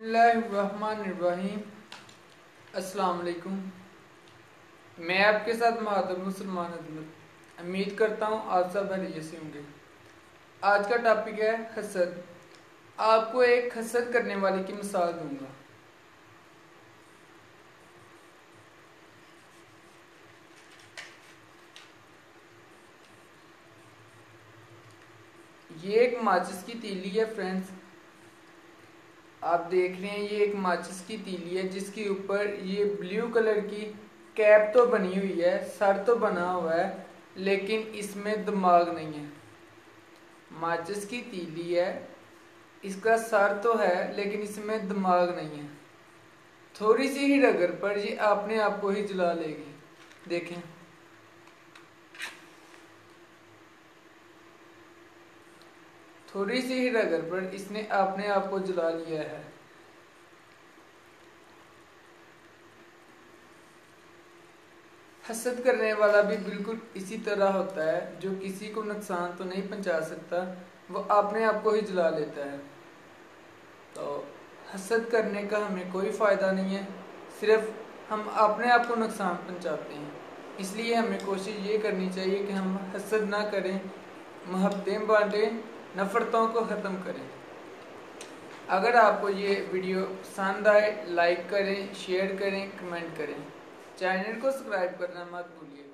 बिस्मिल्लाहिर्रहमानिर्रहीम। अस्सलाम वालेकुम। मैं आपके साथ महादुर मुसलमान अजमत। उम्मीद करता हूँ आप सब खैरियत से होंगे। आज का टॉपिक है हसद। आपको एक हसद करने वाले की मिसाल दूंगा। ये एक माचिस की तीली है फ्रेंड्स। आप देख रहे हैं ये एक माचिस की तीली है जिसके ऊपर ये ब्लू कलर की कैप तो बनी हुई है, सर तो बना हुआ है, लेकिन इसमें दिमाग नहीं है। माचिस की तीली है, इसका सर तो है लेकिन इसमें दिमाग नहीं है। थोड़ी सी ही रगड़ पर ये अपने आप को ही जला लेगी। देखें, थोड़ी सी ही रगड़ पर इसने अपने आप को जला लिया है। हसद करने वाला भी बिल्कुल इसी तरह होता है, जो किसी को नुकसान तो नहीं पहुंचा सकता, वो अपने आप को ही जला लेता है। तो हसद करने का हमें कोई फ़ायदा नहीं है, सिर्फ हम अपने आप को नुकसान पहुंचाते हैं। इसलिए हमें कोशिश ये करनी चाहिए कि हम हसद ना करें, मोहब्बतें बांटें, नफ़रतों को ख़त्म करें। अगर आपको ये वीडियो पसंद आए लाइक करें, शेयर करें, कमेंट करें। चैनल को सब्सक्राइब करना मत भूलिए।